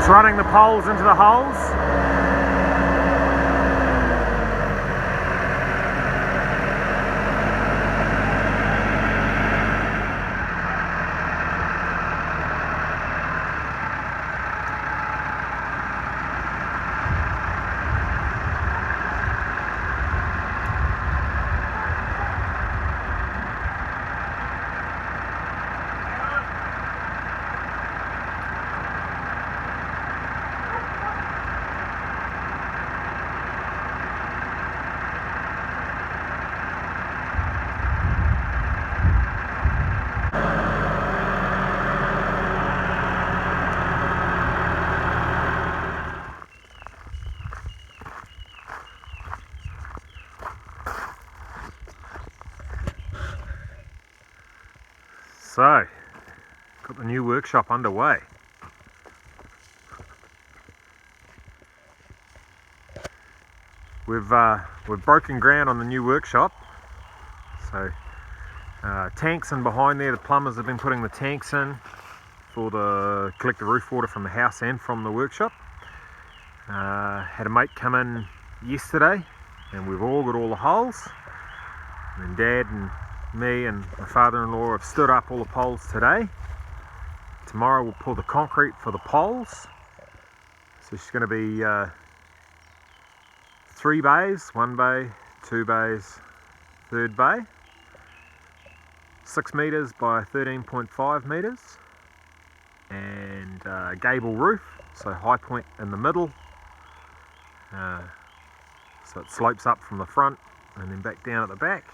Just running the poles into the holes. So, got the new workshop underway. We've broken ground on the new workshop. So, tanks in behind there. The plumbers have been putting the tanks in for the collect the roof water from the house and from the workshop. Had a mate come in yesterday, and we've all got all the holes. And Dad and me and my father-in-law have stood up all the poles today. Tomorrow we'll pull the concrete for the poles. So it's going to be 3 bays, 1 bay, 2 bays, 3rd bay, 6 metres by 13.5 metres, and gable roof, so high point in the middle, so it slopes up from the front and then back down at the back.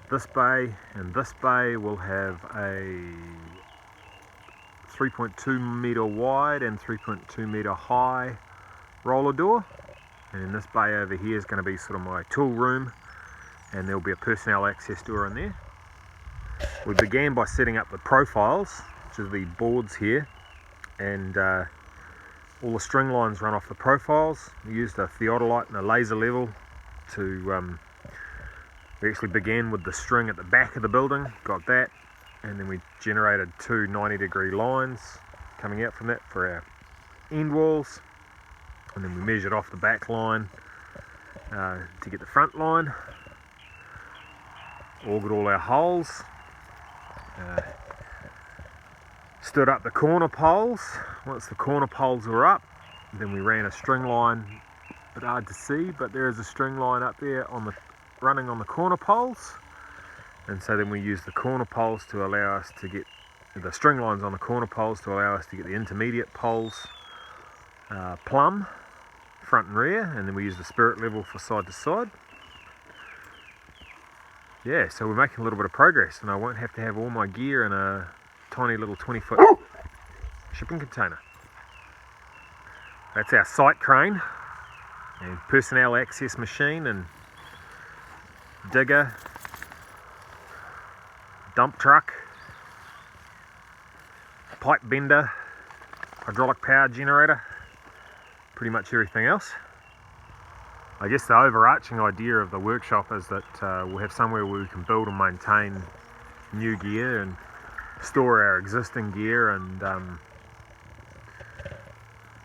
This bay and this bay will have a 3.2 metre wide and 3.2 metre high roller door, and this bay over here is going to be sort of my tool room, and there'll be a personnel access door in there. We began by setting up the profiles, which are the boards here, and all the string lines run off the profiles. We used a theodolite and a laser level to we actually began with the string at the back of the building, got that, and then we generated 2 90-degree lines coming out from that for our end walls, and then we measured off the back line to get the front line. Augured all our holes, stood up the corner poles. Once the corner poles were up, then we ran a string line, a bit hard to see, but there is a string line up there on the running on the corner poles, and so then we use the corner poles to allow us to get the string lines on the corner poles to allow us to get the intermediate poles plumb front and rear, and then we use the spirit level for side to side. Yeah, so we're making a little bit of progress, and I won't have to have all my gear in a tiny little 20-foot shipping container. That's our site crane and personnel access machine and digger, dump truck, pipe bender, hydraulic power generator, pretty much everything else. I guess the overarching idea of the workshop is that we'll have somewhere where we can build and maintain new gear and store our existing gear, and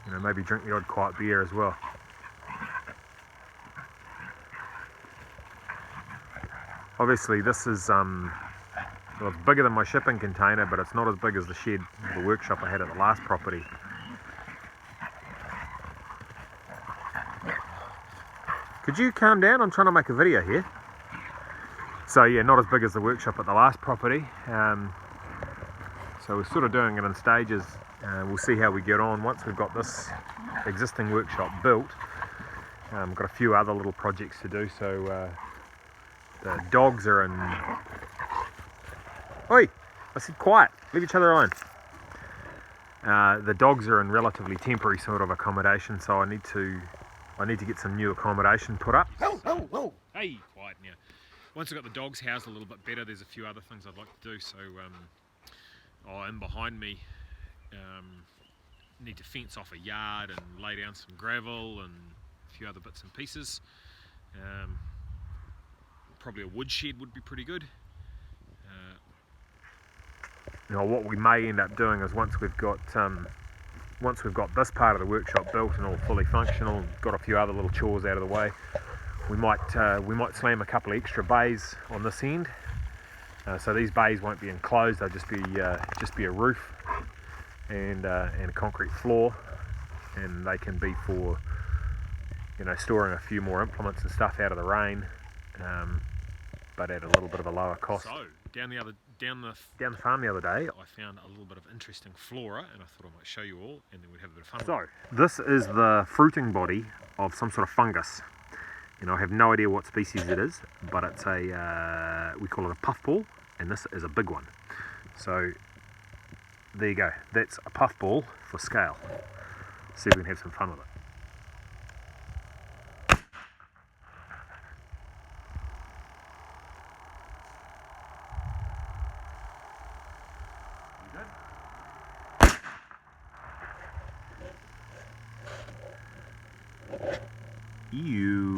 you know, maybe drink the odd quiet beer as well. Obviously this is well, it's bigger than my shipping container, but it's not as big as the shed, the workshop I had at the last property. Could you calm down? I'm trying to make a video here. So yeah, not as big as the workshop at the last property. So we're sort of doing it in stages. We'll see how we get on once we've got this existing workshop built. We've got a few other little projects to do, so the dogs are in... Oi! I said quiet, leave each other alone. The dogs are in relatively temporary sort of accommodation, so I need to get some new accommodation put up. Hey, quiet now. Once I've got the dogs housed a little bit better, there's a few other things I'd like to do. So, in behind me, need to fence off a yard and lay down some gravel and a few other bits and pieces. Probably a woodshed would be pretty good. Now what we may end up doing is once we've got once we've got this part of the workshop built and all fully functional, and got a few other little chores out of the way, we might slam a couple of extra bays on this end. So these bays won't be enclosed; they'll just be a roof and a concrete floor, and they can be for, you know, storing a few more implements and stuff out of the rain, but at a little bit of a lower cost. So down the farm the other day, I found a little bit of interesting flora, and I thought I might show you all, and then we'd have a bit of fun. So this is the fruiting body of some sort of fungus, and I have no idea what species it is, but it's we call it a puffball, and this is a big one. So there you go, that's a puffball for scale. See if we can have some fun with it. Ew.